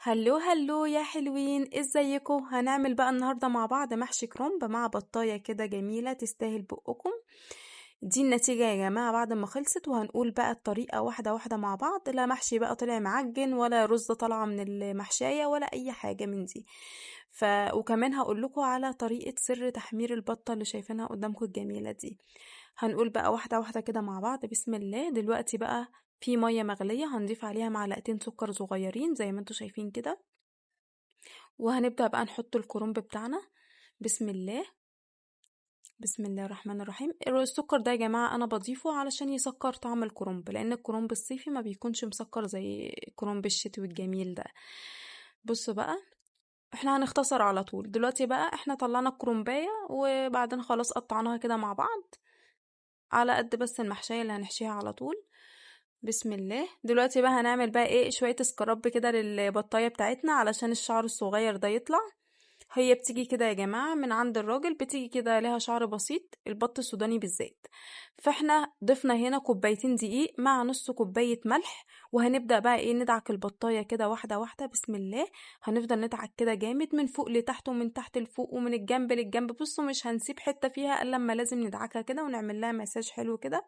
هلو هلو يا حلوين، ازيكم؟ هنعمل بقى النهارده مع بعض محشي كرنب مع بطايه كده جميله تستاهل بقكم. دي النتيجه يا جماعه بعد ما خلصت، وهنقول بقى الطريقه واحده واحده مع بعض. لا محشي بقى طلع معجن، ولا رز طالعه من المحشايه، ولا اي حاجه من دي. وكمان هقول لكم على طريقه سر تحمير البطه اللي شايفينها قدامكم الجميله دي. هنقول بقى واحده واحده كده مع بعض. بسم الله. دلوقتي بقى في ميه مغليه هنضيف عليها معلقتين سكر صغيرين زي ما انتم شايفين كده، وهنبدأ بقى نحط الكرنب بتاعنا. بسم الله. بسم الله الرحمن الرحيم. السكر ده يا جماعة أنا بضيفه علشان يسكر طعم الكرنب، لأن الكرنب الصيفي ما بيكونش مسكر زي الكرنب الشتوي الجميل ده. بصوا بقى، احنا هنختصر على طول. دلوقتي بقى احنا طلعنا الكرنباية، وبعدين خلاص قطعناها كده مع بعض على قد بس المحشية اللي هنحشيها على طول. بسم الله. دلوقتي بقى هنعمل بقى ايه شوية سكراب كده للبطاية بتاعتنا علشان الشعر الصغير ده يطلع. هي بتيجي كده يا جماعة من عند الراجل، بتيجي كده لها شعر بسيط، البط السوداني بالذات. فاحنا ضفنا هنا كوبايتين دقيق مع نص كوباية ملح، وهنبدأ بقى ايه ندعك البطاية كده واحدة واحدة. بسم الله. هنفضل ندعك كده جامد من فوق لتحت ومن تحت لفوق ومن الجنب للجنب. بصوا مش هنسيب حتة فيها الا لما لازم ندعكها كده ونعمل لها مساج حلو كده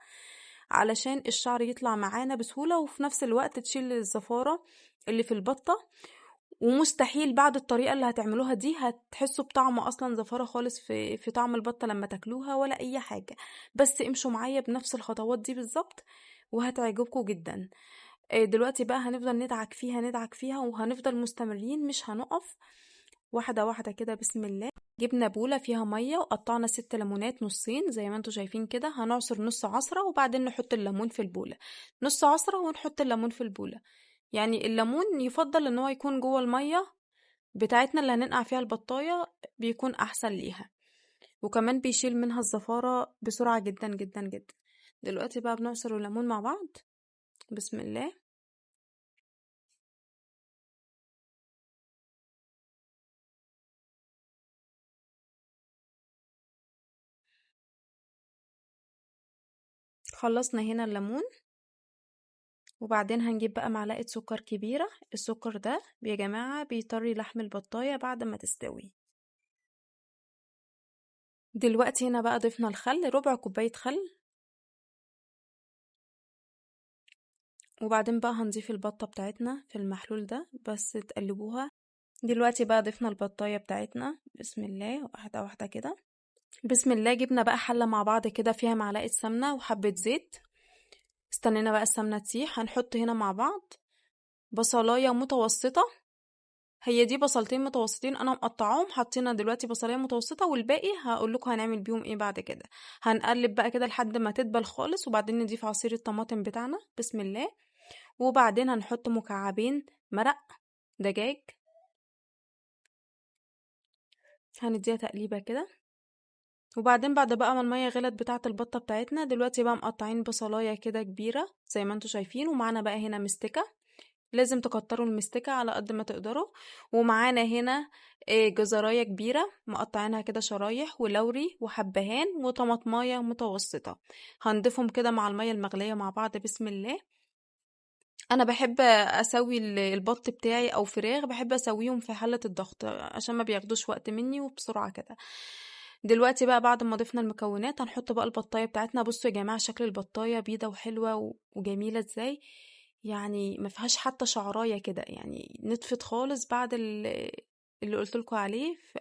علشان الشعر يطلع معانا بسهولة، وفي نفس الوقت تشيل الزفارة اللي في البطة. ومستحيل بعد الطريقة اللي هتعملوها دي هتحسوا بطعم اصلا زفارة خالص في طعم البطة لما تاكلوها ولا اي حاجة. بس امشوا معايا بنفس الخطوات دي بالظبط وهتعجبكم جدا. دلوقتي بقى هنفضل ندعك فيها ندعك فيها، وهنفضل مستمرين مش هنقف. واحدة واحدة كده. بسم الله. جبنا بولة فيها مية وقطعنا 6 ليمونات نصين زي ما انتوا شايفين كده. هنعصر نص عصرة وبعدين نحط الليمون في البولة. نص عصرة ونحط الليمون في البولة. يعني الليمون يفضل ان هو يكون جوه المية بتاعتنا اللي هننقع فيها البطاية، بيكون احسن ليها، وكمان بيشيل منها الزفارة بسرعة جدا جدا جدا. دلوقتي بقى بنعصر الليمون مع بعض. بسم الله. خلصنا هنا الليمون، وبعدين هنجيب بقى معلقة سكر كبيرة. السكر ده يا جماعة بيطري لحم البطاية بعد ما تستوي. دلوقتي هنا بقى ضفنا الخل، ربع كوباية خل، وبعدين بقى هنضيف البطة بتاعتنا في المحلول ده بس تقلبوها. دلوقتي بقى ضفنا البطاية بتاعتنا. بسم الله. واحدة واحدة كده. بسم الله. جبنا بقى حلة مع بعض كده فيها معلقة سمنة وحبة زيت. استنينا بقى السمنة تسيح. هنحط هنا مع بعض بصلاية متوسطة. هي دي بصلتين متوسطين انا مقطعاهم، حطينا دلوقتي بصلايه متوسطه، والباقي هقول لكم هنعمل بيهم ايه بعد كده. هنقلب بقى كده لحد ما تدبل خالص، وبعدين نضيف عصير الطماطم بتاعنا. بسم الله. وبعدين هنحط مكعبين مرق دجاج، هنديها تقليبه كده. وبعدين بعد بقى ما الميه غلت بتاعه البطه بتاعتنا، دلوقتي بقى مقطعين بصلايه كده كبيره زي ما انتوا شايفين، ومعانا بقى هنا مستكه. لازم تكتروا المستكة على قد ما تقدروا. ومعانا هنا جزراية كبيرة مقطعينها كده شرايح، ولوري وحبهان وطماطماية متوسطة. هنضيفهم كده مع المية المغلية مع بعض. بسم الله. انا بحب اسوي البط بتاعي او فراخ، بحب اسويهم في حلة الضغط عشان ما بياخدوش وقت مني وبسرعة كده. دلوقتي بقى بعد ما ضفنا المكونات هنحط بقى البطاية بتاعتنا. بصوا يا جماعة شكل البطاية بيضة وحلوة وجميلة ازاي. يعني ما فيهاش حتى شعراية كده، يعني نطفت خالص بعد اللي قلت لكم عليه في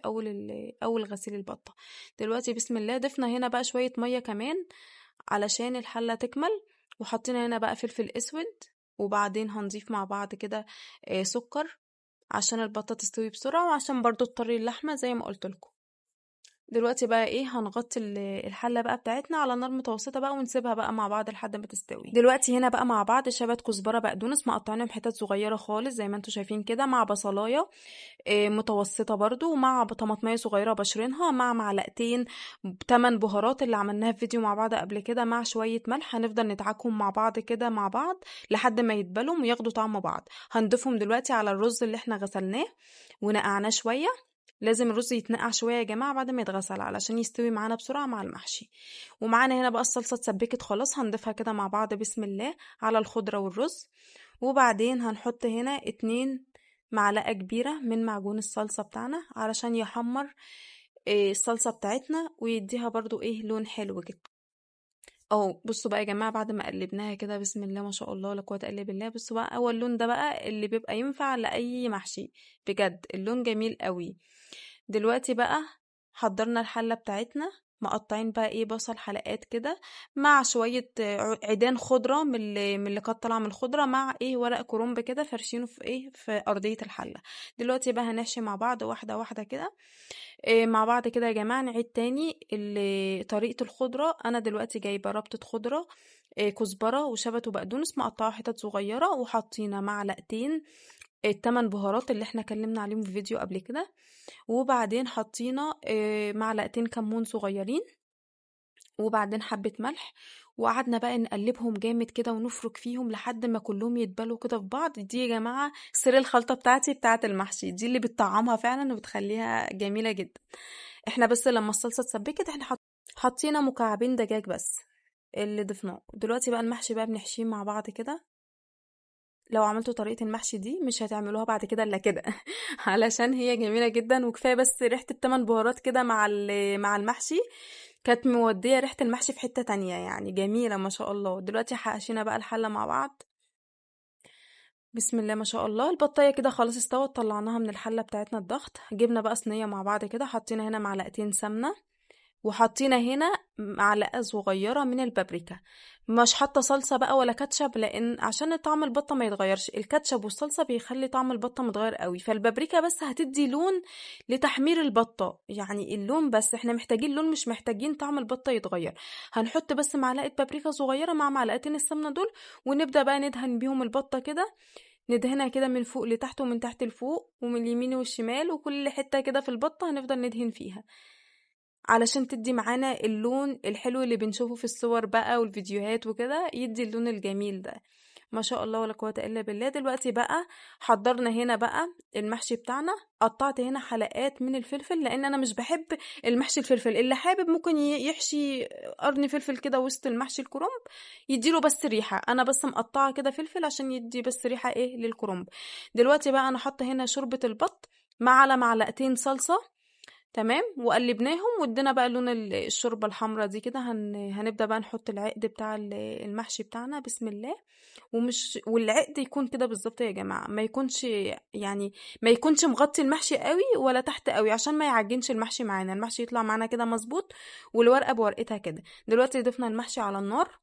اول غسيل البطة. دلوقتي بسم الله ضفنا هنا بقى شوية مية كمان علشان الحلة تكمل. وحطينا هنا بقى فلفل اسود، وبعدين هنضيف مع بعض كده سكر عشان البطة تستوي بسرعة، وعشان برضو تطري اللحمة زي ما قلت لكم. دلوقتي بقى ايه هنغطي الحله بقى بتاعتنا على نار متوسطه بقى، ونسيبها بقى مع بعض لحد ما تستوي. دلوقتي هنا بقى مع بعض شبت كزبره بقدونس مقطعينهم حتت صغيره خالص زي ما انتم شايفين كده، مع بصلايه متوسطه برضو، ومع طماطميه صغيره بشرينها، مع معلقتين 8 بهارات اللي عملناها في فيديو مع بعض قبل كده، مع شويه ملح. هنفضل ندعكهم مع بعض كده مع بعض لحد ما يتبلوا وياخدوا طعم بعض. هنضيفهم دلوقتي على الرز اللي احنا غسلناه ونقعناه شويه. لازم الرز يتنقع شويه يا جماعه بعد ما يتغسل علشان يستوي معانا بسرعه مع المحشي. ومعانا هنا بقى الصلصه اتسبكت خلاص، هنضيفها كده مع بعض. بسم الله. على الخضره والرز. وبعدين هنحط هنا 2 معلقة كبيرة من معجون الصلصة بتاعنا علشان يحمر الصلصة بتاعتنا ويديها برضو ايه لون حلو كده. اهو بصوا بقى يا جماعة، بعد ما قلبناها كده بسم الله ما شاء الله لا قوة الا بالله، بصوا بقى اول لون ده بقى اللي بيبقى ينفع لأي محشي، بجد اللون جميل قوي. دلوقتي بقى حضرنا الحلة بتاعتنا، مقطعين بقى ايه بصل حلقات كده مع شوية عيدان خضرة من اللي كانت طالعة من الخضرة، مع ايه ورق كرنب كده فرشينه في ايه في أرضية الحلة. دلوقتي بقى هنحشي مع بعض واحدة واحدة كده إيه مع بعض كده يا جماعة. نعيد تاني طريقة الخضرة. أنا دلوقتي جايبة ربطة خضرة، كزبرة وشبت وبقدونس مقطعة حتت صغيرة، وحاطينه معلقتين التمن بهارات اللي احنا اتكلمنا عليهم في فيديو قبل كده، وبعدين حطينا معلقتين كمون صغيرين، وبعدين حبة ملح، وقعدنا بقى نقلبهم جامد كده ونفرك فيهم لحد ما كلهم يتبلوا كده في بعض. دي يا جماعة سر الخلطة بتاعتي بتاعت المحشي، دي اللي بتطعمها فعلا وبتخليها جميلة جدا. احنا بس لما الصلصة اتسبكت احنا حطينا مكعبين دجاج بس اللي ضفناه. دلوقتي بقى المحشي بقى بنحشيه مع بعض كده. لو عملتوا طريقة المحشي دي مش هتعملوها بعد كده الا كده علشان هي جميلة جدا، وكفاية بس ريحة التمن بهارات كده مع المحشي كانت مودية ريحة المحشي في حتة تانية، يعني جميلة ما شاء الله. دلوقتي حقشينا بقى الحلة مع بعض بسم الله ما شاء الله. البطاية كده خلاص استوت، طلعناها من الحلة بتاعتنا الضغط. جبنا بقى صينية مع بعض كده، حطينا هنا معلقتين سمنة، وحطينا هنا معلقة صغيرة من البابريكا. مش حاطة صلصة بقى ولا كاتشب، لان عشان طعم البطة ما يتغيرش، الكاتشب والصلصة بيخلي طعم البطة متغير قوي، فالبابريكا بس هتدي لون لتحمير البطة، يعني اللون بس، احنا محتاجين لون مش محتاجين طعم البطة يتغير. هنحط بس معلقة بابريكا صغيرة مع معلقتين السمنة دول، ونبدأ بقى ندهن بيهم البطة كده، ندهنها كده من فوق لتحت ومن تحت لفوق ومن اليمين والشمال، وكل حتة كده في البطة هنفضل ندهن فيها علشان تدي معانا اللون الحلو اللي بنشوفه في الصور بقى والفيديوهات وكده، يدي اللون الجميل ده ما شاء الله ولا قوة الا بالله. دلوقتي بقى حضرنا هنا بقى المحشي بتاعنا. قطعت هنا حلقات من الفلفل لان انا مش بحب المحشي الفلفل، اللي حابب ممكن يحشي قرن فلفل كده وسط المحشي الكرنب يديله بس ريحة، انا بس مقطعة كده فلفل عشان يدي بس ريحة ايه للكرنب. دلوقتي بقى انا حاطه هنا شوربة البط مع على معلقتين صلصة، تمام، وقلبناهم وادينا بقى لون الشوربه الحمراء دي كده. هنبدا بقى نحط العقد بتاع المحشي بتاعنا بسم الله. والعقد يكون كده بالظبط يا جماعه، ما يكونش يعني ما يكونش مغطي المحشي قوي ولا تحت قوي عشان ما يعجنش المحشي معانا، المحشي يطلع معانا كده مظبوط والورقه بورقتها كده. دلوقتي ضفنا المحشي على النار،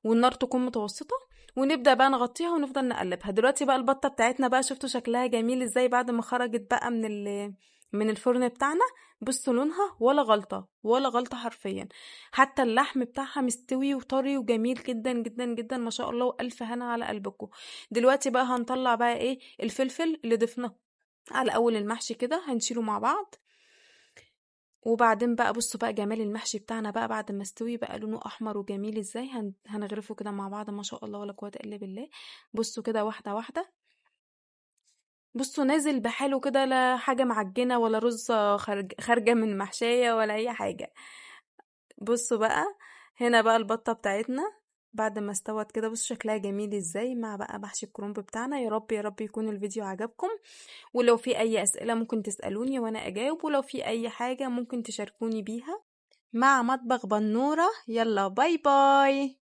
والنار تكون متوسطه، ونبدا بقى نغطيها ونفضل نقلبها. دلوقتي بقى البطه بتاعتنا بقى شفتوا شكلها جميل ازاي بعد ما خرجت بقى من الفرن بتاعنا. بصوا لونها ولا غلطة ولا غلطة حرفيا، حتى اللحم بتاعها مستوي وطري وجميل جدا جدا جدا ما شاء الله، وألف هنا على قلبكم. دلوقتي بقى هنطلع بقى ايه الفلفل اللي ضفناه على أول المحشي كده هنشيله مع بعض. وبعدين بقى بصوا بقى جمال المحشي بتاعنا بقى بعد ما استوي بقى لونه احمر وجميل ازاي. هنغرفه كده مع بعض ما شاء الله ولا قوة الا بالله. بصوا كده واحدة واحدة، بصوا نازل بحاله كده، لا حاجة معجنة ولا رز خارجة من محشية ولا أي حاجة. بصوا بقى هنا بقى البطة بتاعتنا بعد ما استوت كده، بصوا شكلها جميل ازاي مع بقى محشي الكرنب بتاعنا. يا رب يا رب يكون الفيديو عجبكم، ولو في أي أسئلة ممكن تسألوني وأنا أجاوب، ولو في أي حاجة ممكن تشاركوني بيها. مع مطبخ بنورة، يلا باي باي.